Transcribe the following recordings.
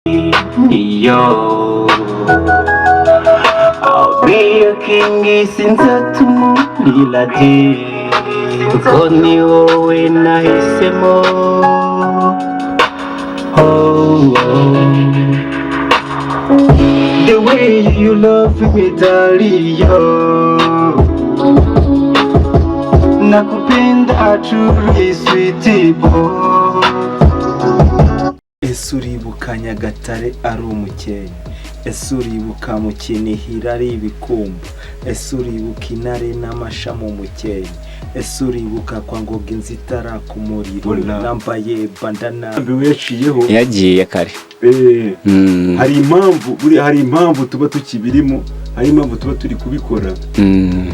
Yo, I'll be a king since atumulilati kuko ni wowe nahisemo. Oh, the way you love me darling, nakupenda truly sweet boy. Ese uribuka Nyagatare ari umukenke? Ese uribuka mu Kinihira ari ibikumba? Ese uribuka Intare n'amashami umukenke? Ese uribuka kwa Ngoga inzitara ku muriro nambaye bandana biweciyeho yagiye kare? hari impamvu tuba tukibirimo, hari impamvu tuba turi kubikora,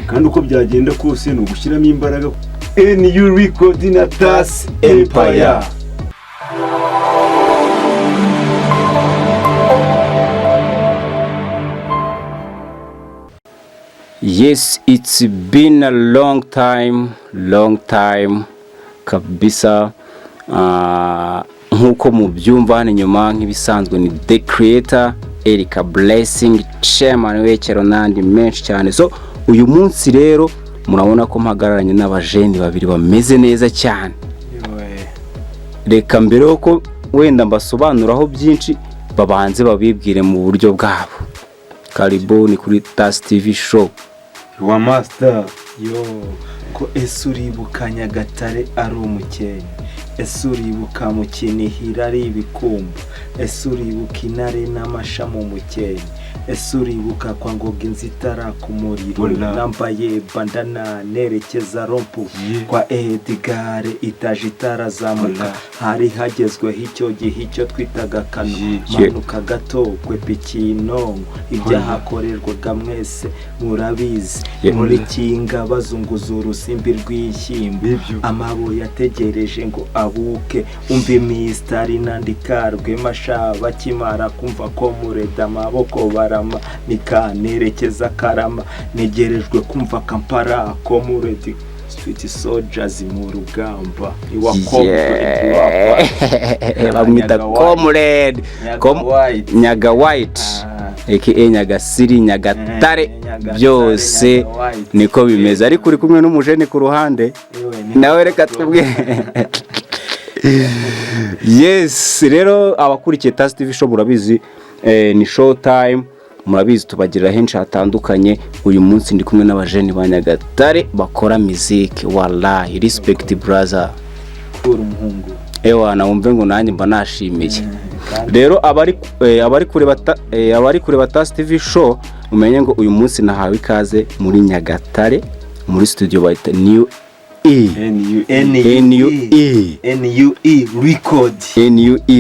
kandi uko byagenda kose no gushyiramo imbaraga. NU Record na TAS Empire. Yes, it's been a long time kabisa. Nkuko mubyumva hano nyuma nk'ibisanzwe ni The Creator Erica Blessing Chairman w'Ekero nandi menshi cyane. So uyu munsi rero murabona ko mpagararanye n'abajeni babiri bameze neza cyane. Reka mbere yuko wenda mbasobanuraho byinshi babanze babibwire mu buryo bwabo. Karibuni kuri TAS TV show wa master. Yo, ko ese uribuka Nyagatare ari umukenke? Ese uribuka mu Kinihira ari ibikumba? Ese uribuka Intare n'amashami umukenke? Ese uribuka kwa Ngoga inzitara ku muriro nambaye bandana nerekeza rompu kwa Edgar itaje itarazamuka? Hari hagezweho icyo gihe icyo twitaga kano manuka gato kwe pikino ibyahakorerwaga mwese murabizi. Muri kinga bazunguza urusimbi rw'ishyimbo, amabo yategereje ngo abuke. Umva imistari nandikarwe masha bakimara kumva ko mureda amaboko barama nikanerekeza Karama. Negerejwe kumva Kampala ko muredi Street Soldiers mu rugamba bamwita Comrade Nyaga White aka Nyagasiri Nyagatare byose niko bimeze. Ariko uri kumwe n'umujeni ku ruhande nawe reka twebwe. Yes, rero abakurikiye TAS TV show murabizi ni show time, murabizi tubagirira henshi hatandukanye. Uyu munsi ndi kumwe n'abajeni ba Nyagatare bakora music. Wallahi respect brother uri umuhungu. Na wumve ngo nanjye mba nashimiye. Rero abari kureba TAS TV show umenye ngo uyu munsi nahawe ikaze muri Nyagatare muri studio bayita NUE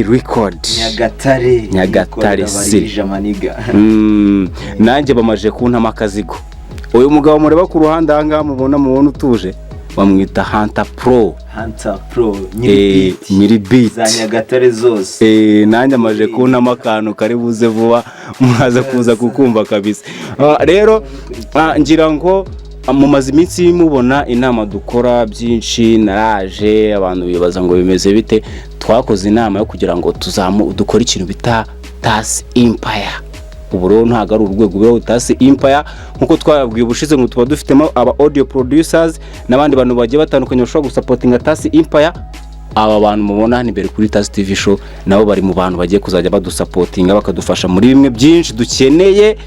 Record Nyagatare City. Nanjye bamaje kuntama akazigo. Uyu mugabo mureba ku ruhande aha mubona utuje bamwita Hunter Pro nyiri beat za Nyagatare zose. Nanjye amaje kuntama akantu kari buze vuba muraza kuza kukumva kabisa. Rero ngira ngo mumaze iminsi mubona inama dukora byinshi, naraje abantu bibaza ngo bimeze bite. Twakoze inama yo kugira ngo dukore ikintu bita TAS Empire. Ubu rero ntago ari urwego rwo TAS Empire nkuko twababwiye ubushize ngo tuba dufitemo aba audio producers n'abandi bantu bagiye batandukanye bashobora gusupportinga TAS Empire. Aba bantu mubona hano imbere kuri TAS TV show nabo bari mu bantu bagiye kuzajya badusupportinga bakadufasha muri bimwe byinshi dukeneye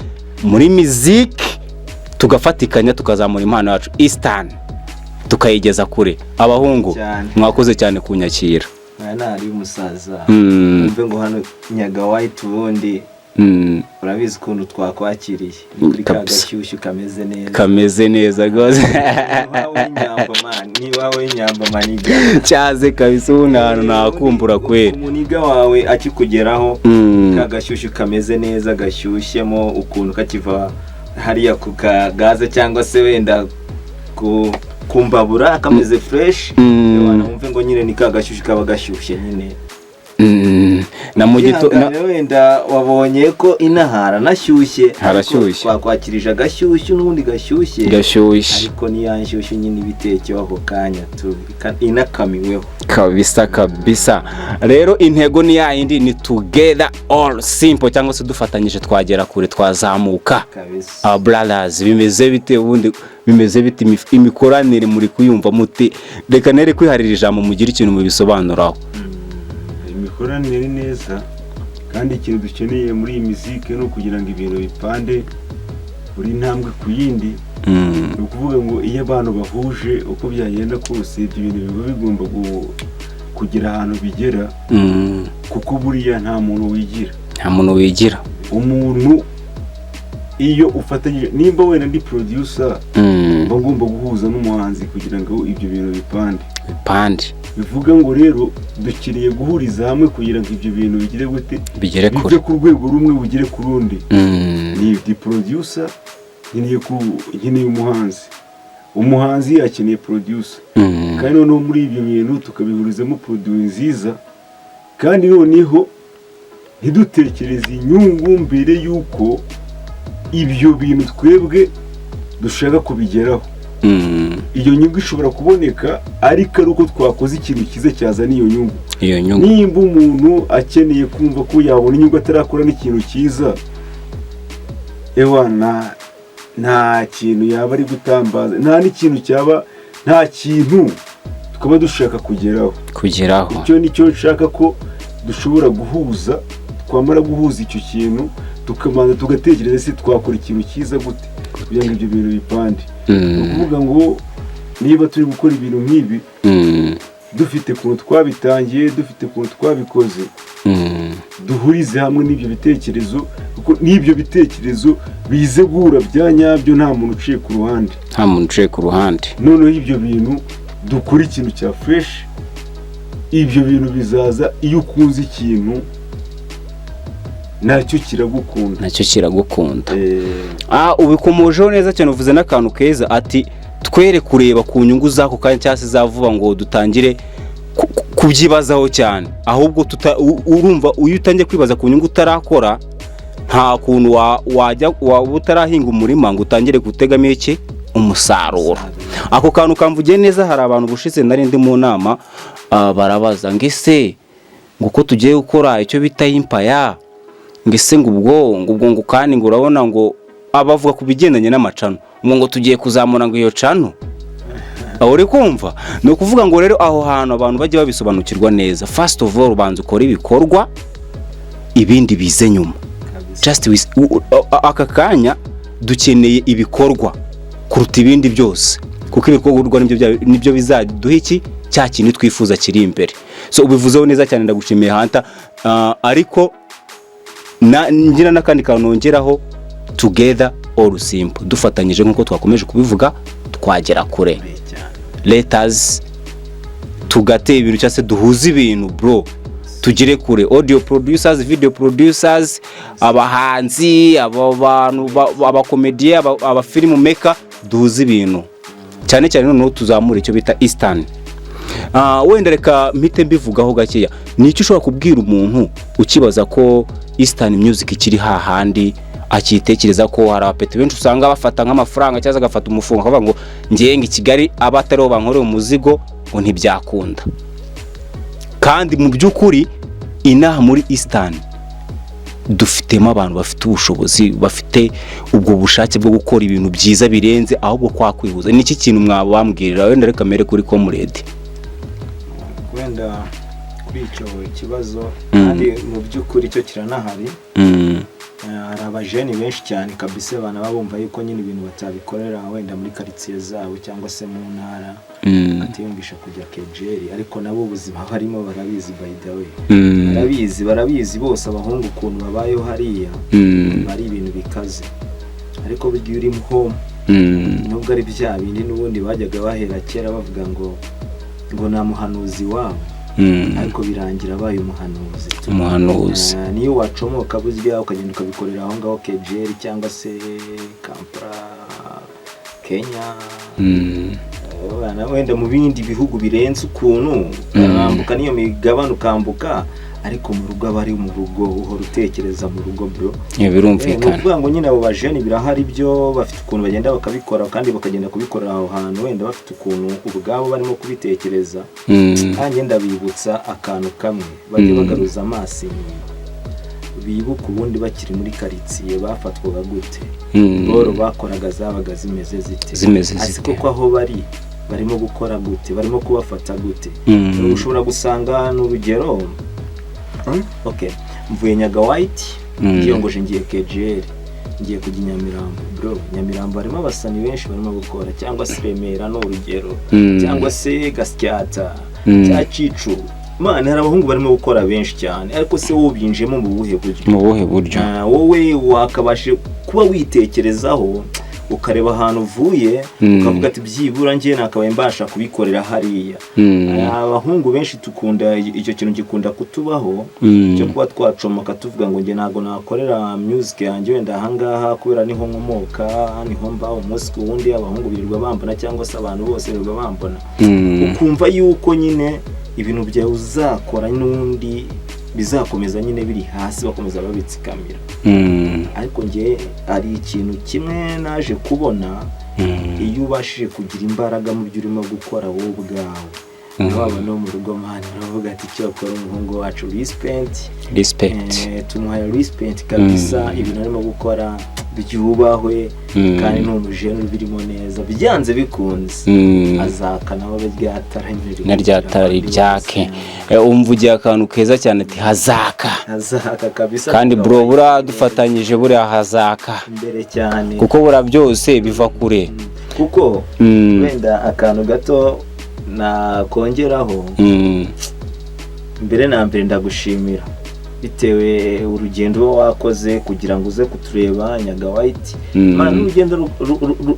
muri music, tugafatikanya tukazamura impano yacu Eastern tukayigeza kure. Abahungu mwakoze cyane kunyakira. Nari umusaza umve ngo hano Nyaga White ubundi urabizi ukuntu twakwakiriye kuri kagashyushyu kameze neza rwose. Ni wawe Nyamba maniga cyaze kabisa. Ubu ahantu nakumbura kwera umuniga wawe akikugeraho kagashyushyu kameze neza gashyushyemo ukuntu kakiva hariya ku gaze cyangwa se wenda kumbabura kameze fresh. Wumve ngo nyine ni kagashyushyu kaba gashyushye nyine. na mu wenda wabonye ko inahara nashyushye harashyushye twakwakirije agashyushyu n'ubundi gashyushye ariko niyanshyushyu nyine ibitekeho ako kanya inakamiweho kabisa. Rero intego ni yindi ni together all simple, cyangwa se dufatanyije twagera kure, twazamuka. Brothers, bimeze bite ubundi, bimeze bite imikoranire muri kuyumva muti? Reka nere kwiharira ijambo mugira ikintu mu bisobanuraho. Imikoranire neza, kandi ikintu dukeneye muri iyi muziki no kugira ngo ibintu bipande buri ntambwe ku yindi. Ni ukuvuga ngo iyo abantu bahuje uko byagenda kose ibyo bintu biba bigomba kugira ahantu bigera, kuko buriya nta muntu wigira. Umuntu iyo ufatanyije, nimba wenda ndi producer bagomba guhuza n'umuhanzi kugira ngo ibyo bintu bipande. Bivuga ngo rero dukeneye guhuriza hamwe kugira ngo ibyo bintu bigire gute, bigere ku rwego rumwe bugere ku rundi. Ni producer nkeneye umuhanzi akeneye producer, kandi noneho muri ibyo bintu tukabihurizamo produit nziza, kandi noneho ntidutekereze inyungu mbere y'uko ibyo bintu twebwe dushaka kubigeraho. Iyo nyungu ishobora kuboneka ariko ari uko twakoze ikintu cyiza cyazana iyo nyungu. Nimba umuntu akeneye kumva ko yabona inyungu atarakora n'ikintu cyiza, nta kintu yaba ari gutambaza, nta n'ikintu cyaba, nta kintu tukaba dushaka kugeraho. Icyo nicyo nshaka ko dushobora guhuza, twamara guhuza icyo kintu tukamanza tugatekereza se twakora ikintu cyiza gute kugira ngo ibyo bintu bipande. Ni ukuvuga ngo niba turi gukora ibintu nk'ibi dufite ukuntu twabitangiye, dufite ukuntu twabikoze, duhurize hamwe n'ibyo bitekerezo, kuko n'ibyo bitekerezo bize guhura bya nyabyo, nta muntu uciye ku ruhande. Noneho ibyo bintu dukora ikintu cya fresh. Ibyo bintu bizaza iyo ukunze ikintu nacyo kiragukunda. Ubikomojeho neza cyane, uvuze n'akantu keza ati twere kureba ku nyungu zako kandi cyangwa se zavuba ngo dutangire kubyibazaho cyane, ahubwo urumva uyu utangiye kwibaza ku nyungu utarakora, nta kuntu wajya utarahinga umurima ngo utangire gutegamo iki umusaruro. Ako kantu kamvugiye neza. Hari abantu bushize nari ndi mu nama barabaza ngo ese ngo uko tugiye gukora icyo bita impaya, ngo ese ngo ubwo kandi ngo urabona ngo abavuga ku bigendanye n'amacano ngo tugiye kuzamura ngo iyo cano. Uri kumva? Ni ukuvuga ngo rero aho hantu abantu bajye babisobanukirwa neza. First of all ubanza ukora ibikorwa, ibindi bize nyuma. Aka kanya dukeneye ibikorwa kuruta ibindi byose, kuko ibikorwa nibyo bizaduha iki cya kintu twifuza kiri imbere. So ubivuzeho neza cyane, ndagushimiye Hunter. Ariko ngira n'akandi kantu nongeraho, together all simple, dufatanyije nk'uko twakomeje kubivuga twagera kure. Let us tugateye ibintu cyase duhuza ibintu bro, tugire kure. Audio producers, video producers, abahanzi, abakomediye, abafilm maker, duhuza ibintu cyane cyane noneho tuzamura icyo bita Eastern. Wenda reka mpite mbivugaho gakeya. Ni icyo ushobora kubwira umuntu ukibaza ko Eastern music ikiri hahandi, akitekereza ko hari abapeti benshi usanga bafata nk'amafaranga cyangwa agafata umufungo akavuga ngo ngiye Kigali abatariho bankoreye umuzigo ngo ntibyakunda. Kandi mu by'ukuri inaha muri Eastern dufitemo abantu bafite ubushobozi, bafite ubwo bushake bwo gukora ibintu byiza birenze ahubwo kwakwihuza. Niki kintu mwabambwirira? Wenda reka mere kuri Comrade. Wenda kuri icyo kibazo, kandi mu by'ukuri cyo kiranahari. Hari abajeni benshi cyane kabisa bana babumva yuko nyine ibintu batabikorera wenda muri quartier zabo cyangwa se mu ntara, atiyumvisha kujya kejeri, ariko nabo ubuzima harimo barabizi. By the way barabizi bose abahungu ukuntu babayeho hariya, bari ibintu bikaze. Ariko bigiye uri home, nubwo ari bya bindi n'ubundi bajyaga bahera kera bavuga ngo nta muhanuzi wabo, ariko birangira abaye umuhanuzi. Niyo wacomoka buzya ukagenda ukabikorera aho ngaho kejeri cyangwa se Kampala, Kenya, wenda mu bindi bihugu birenze ukuntu ukambuka niyo migabane ukambuka, ariko mu rugo aba ari mu rugo uhora utekereza mu rugo bro. Birumvikana. Ni ukuvuga ngo nyine abo bajeni birahari byo bafite ukuntu bagenda bakabikora kandi bakagenda kubikorera aho hantu wenda bafite ukuntu ubwabo barimo kubitekereza. Kandi ndabibutsa akantu kamwe bajye bagaruza amaso bibuka ubundi bakiri muri karitsiye bafatwaga gute, boro bakoraga zabaga zimeze zite, ariko ko aho barimo gukora gute, barimo kubafata gute. Ushobora gusanga n'urugero okay, mvuye Nyaga White ngiyongoje ngiye KGL ngiye kujya Nyamirambo bro. Nyamirambo harimo abasani benshi barimo gukora, cyangwa se Remera n'urugero, cyangwa se Gasyata cya Cicu. Mane hari abahungu barimo gukora benshi cyane, ariko se wowe binjemo mu buhe buryo? Wowe wakabashe kuba witekerezaho ukareba ahantu uvuye ukavuga ati byibura ngiye nakabaye mbasha kubikorera hariya. Abahungu benshi tukunda icyo kintu gikunda kutubaho cyo kuba twacomoka tuvuga ngo nge nago nakorera music yanjye wenda ahangaha kubera niho nkomoka, niho mba umunsi ku wundi abahungu birirwa bambona, cyangwa se abantu bose birirwa bambona. Ukumva yuko nyine ibintu byawe uzakora n'undi bizakomeza nyine biri hasi bakomeza babitsikamira. Ariko nge ari ikintu kimwe naje kubona, iyo ubashije kugira imbaraga mu byo urimo gukora wowe ubwawe, nababa no mu rugo mani uravuga ati cyo akora umuhungu wacu respect. Tumuhaye respect kabisa, ibintu arimo gukora byubahwe kandi n'umujene birimo neza, byanze bikunze azakana aho ryatara ryake. Umvugiye akantu keza cyane ati hazaka kabisa. Kandi bro dufatanyije buri hazaka imbere cyane, kuko bura byose biva kure. Kuko wenda akantu gato nakongeraho, mbere na mbere ndagushimira bitewe urugendo wakoze kugira ngo uze kutureba Nyaga White. Mana urugendo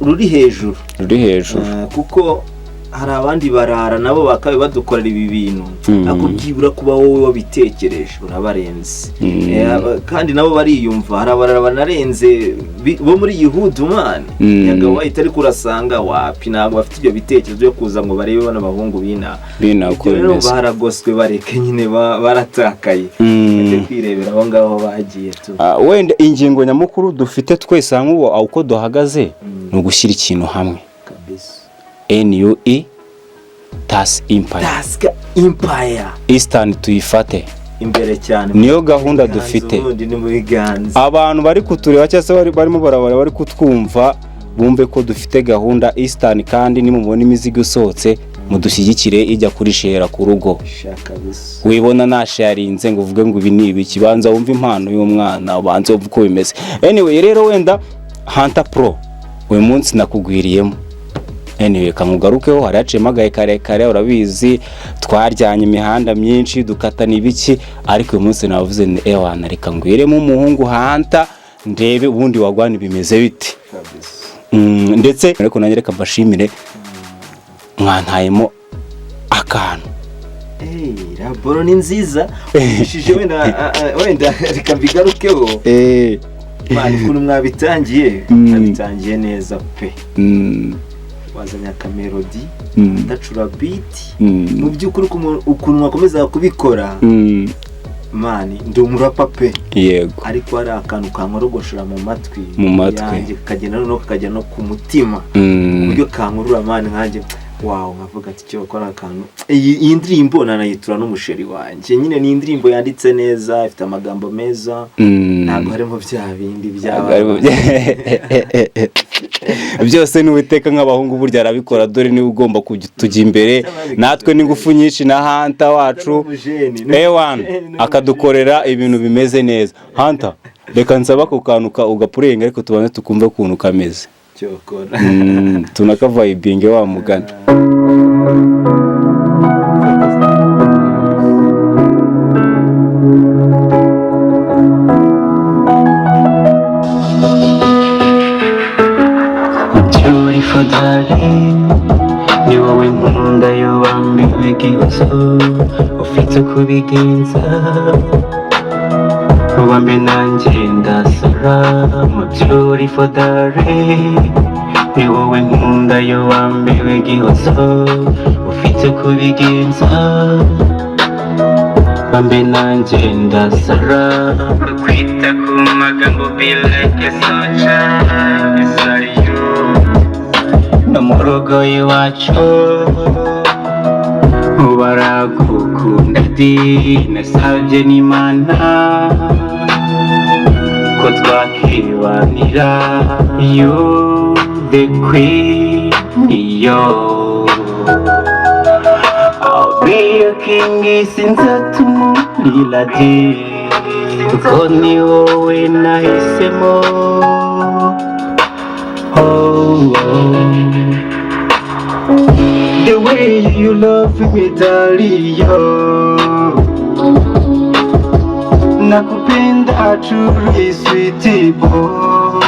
ruri hejuru kuko hari abandi barara nabo bakabe badukorera ibi bintu, ako byibura kuba wowe wabitekereje urabarenze. Kandi nabo bariyumva, hari abarara banarenze bo muri Yihudu man. Nyaga White ariko urasanga wapi ntabwo bafite ibyo bitekerezo byo kuza ngo barebe bana bahungu bina uko bimeze. Baragoswe bareke nyine baratakaye bajye kwirebera aho ngaho bagiye tu. Wenda ingingo nyamukuru dufite twese hamwe uko duhagaze no gushyira ikintu hamwe kabisa. NUE Task Empire Eastern tuyifate imbere cyane, niyo gahunda dufite. Abantu bari kutureba cyangwa se barimo bari kutwumva bumve ko dufite gahunda Eastern, kandi nimubona imizigo isohotse mudushyigikire ijya kuri share ku rugo. Wibona nasharinze ngo uvuge ngo ibi ni ibi, kibanza wumva impano y'umwana ubanze uvuga uko bimeze. Anyway rero wenda Hunter Pro uyu munsi nakugwiriyemo. Anyway kamugarukeho, hari acema gahe kare urabizi twaryanye imihanda myinshi dukatana ibiki, ariko uyu munsi navuze ni ewana reka ngwiremo umuhungu Hunter ndebe ubundi wagwana bimeze bite ndetse ariko nanyereka mbashimire mwantayemo akantu. Raporo ni nziza ushije wenda reka mbigarukeho. Mani kuntu mwabitangiye abitangiye neza pe. Wazanya kamelody ndacura beat mu byukuri ukuntu mwakomeza kubikora mani ndumurapa pe. Yego, ariko ari akantu kankorogoshora mu matwi yanjye kagenda no ku mutima uburyo kankurura mani nkanjye wow, nkavuga ati cyo gukora akantu. Iyi ndirimbo nanayitura n'umusheri wanjye, nyine ni indirimbo yanditse neza, ifite amagambo meza, ntabwo harimo bya bindi byose n'uwiteka nk'abahungu burya arabikora, dore niwe ugomba kujya imbere natwe n'ingufu nyinshi na Hunter wacu A1 akadukorera ibintu bimeze neza. Hunter reka nsaba ko kanuka ugapurenga ariko tubane tukumve ukuntu kameze cyokora tunakavibinge wa mugana. Ni wowe nkunda yobambiwe ikibazo ufite kubigenza ubambe nanjye ndasara mu beautiful darling. Ni wowe nkunda yobambiwe ikibazo ufite kubigenza bambe nanjye ndasara kwita ku magambo be like a soldier isari you no mu rugo iwacu baragukunda di nasabye n'Imana ko twakibanira you the queen yo I'll be a king sinzatumurira di kuko ni wowe nahisemo The way you love me darling nakupenda truly sweetie boy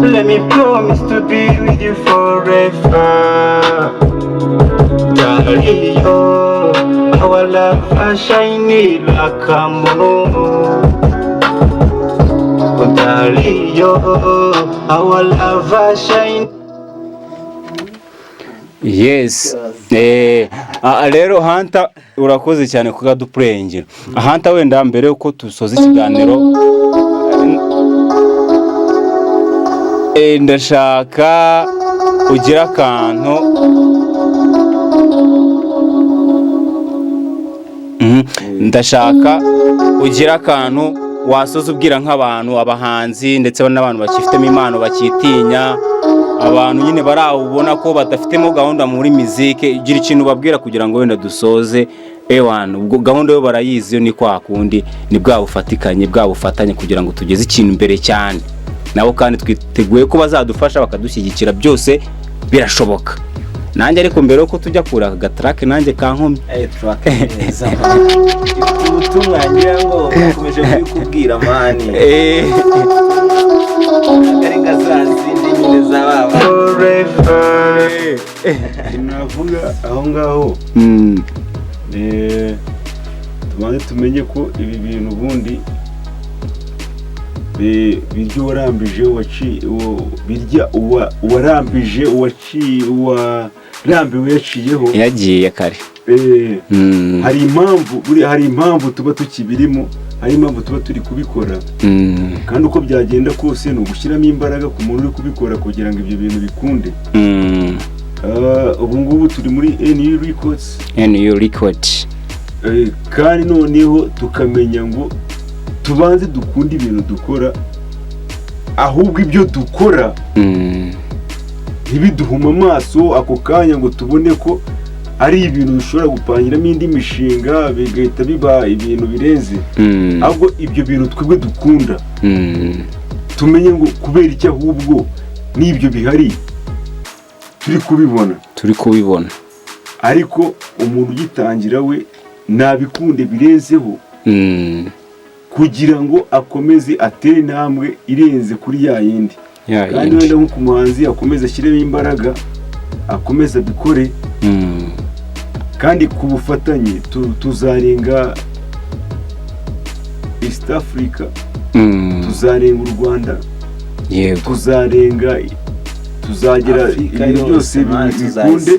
Let me promise to be with you forever Darling our love is shining like a moon Darling our love is shining Yes. Rero Hunter urakoze cyane kukadupurengera. Hunter wenda mbere uko tusoza ikiganiro ndashaka ugira akantu ndashaka ugira akantu wasoza ubwira nk'abantu abahanzi ndetse n'abantu bakifitemo impano bakitinya abantu nyine barawubona ko badafitemo gahunda muri muzike igira ikintu babwira kugira ngo wenda dusoze ewana ubwo gahunda yo barayizi yo ni kwa kundi ni bwa bufatanye kugira ngo tugeze ikintu imbere cyane nabo kandi twiteguye ko bazadufasha bakadushyigikira byose birashoboka nanjye ariko mbere yuko tujya kura aka gatrake nanjye kankomye track neza ubutumwa ngira ngo bakomeje kubwira mani ari ngazazindi nyine zababa navuga aho ngaho tubanze tumenye ko ibi bintu ubundi birya uwarambije birya uwarambije uwarambiwe yaciyeho yagiye kare hari impamvu tuba tukibirimo hari impamvu tuba turi kubikora kandi uko byagenda kose ni ugushyiramo imbaraga ku muntu uri kubikora kugira ngo ibyo bintu bikunde ubu ngubu turi muri NU Records kandi noneho tukamenya ngo tubanze dukunda ibintu dukora ahubwo ibyo dukora ntibiduhuma amaso ako kanya ngo tubone ko ari ibintu dushobora gupangiramo indi mishinga bigahita biba ibintu birenze ahubwo ibyo bintu twebwe dukunda tumenye ngo kubera iki ahubwo n'ibyo bihari turi kubibona ariko umuntu ugitangira we nabikunde birenzeho kugira ngo akomeze atere intambwe irenze kuri ya yindi kandi wenda nk'uko umuhanzi akomeze ashyiremo imbaraga akomeze abikore kandi ku bufatanye tuzarenga East Africa tuzarenga u Rwanda tuzagera ibintu byose bikunde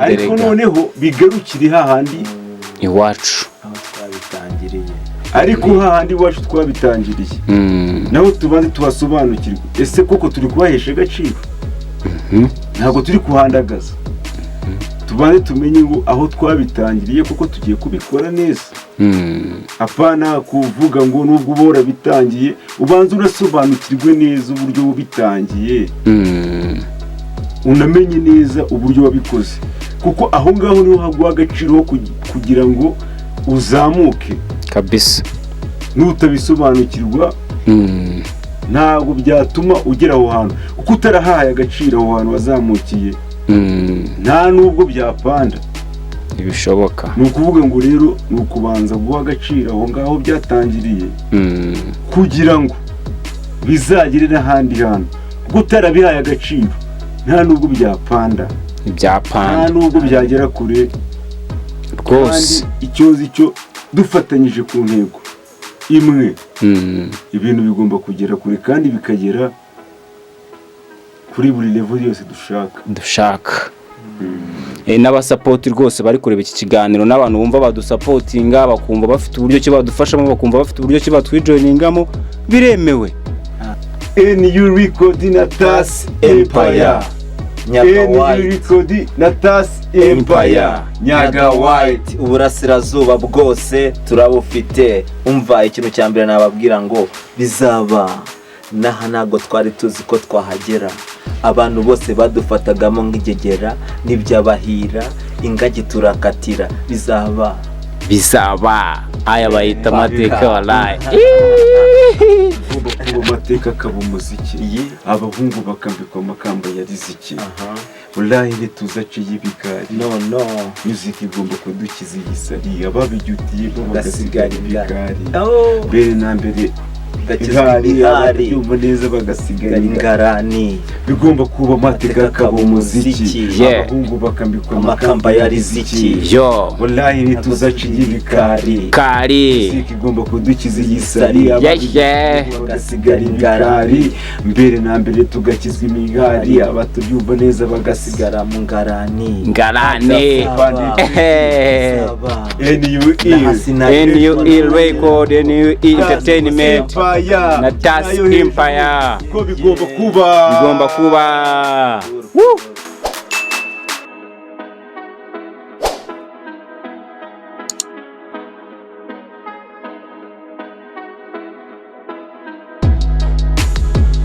ariko noneho bigarukire hahandi iwacu ariko hahandi iwacu twabitangiriye naho tubanze tubasobanukirwe ese koko turi kubahesha agaciro ntabwo turi kuhandagaza tubanze tumenye ngo aho twabitangiriye kuko tugiye kubikora neza apana kuvuga ngo nubwo uba warabitangiye ubanza urasobanukirwe neza uburyo bubitangiye unamenye neza uburyo wabikoze kuko aho ngaho niho haguha agaciro kugira ngo uzamuke kabisa n'utabisobanukirwa ntabwo byatuma ugera aho hantu kuko utarahaye agaciro aho hantu wazamukiye nta nubwo byapanda ntibishoboka ni ukuvuga ngo rero ni ukubanza guha agaciro aho ngaho byatangiriye kugira ngo bizagere n'ahandi hantu kuko utarabihaye agaciro nta nubwo byapanda nta nubwo byagera kure rwose icyozi cyo dufatanyije ku ntego imwe ibintu bigomba kugera kure kandi bikagera kuri buri level yose dushaka n'abasapoti rwose bari kureba iki kiganiro n'abantu bumva badusapotinga bakumva bafite uburyo ki badufashamo bakumva bafite uburyo ki batwijoiningamo biremewe. NU Record na Tas Empire. NU Record na Tas Empire. Nyaga White. Uburasirazuba bwose turabufite. Umva ikintu cya mbere nababwira ngo bizaba naha ntago twari tuzi ko twahagera. Abantu bose badufatagamo nk'igegera n'ibyabahira ingagi turakatira bizaba aya bayita amateka wallahi. Amateka akaba umuziki abahungu bakambikwa amakamba ya riziki. Wallahi ntituzace y'ibigari no music igomba kudukiza igisari ababijutiye bagasigara ibigari mbere na mbere hari yumva neza bagasigara ingarani bigomba kuba amateka akaba umuziki abahungu bakambikwa amakamba ya riziki wallahi ntituzace y'ibigari music igomba kudukiza igisari bagasigara ingarari mbere na mbere tugakizwa imigari abatubyumva neza bagasigara mu ngarani NU Record NU Entertainment na Tas Empire ko bigomba kuba Woo!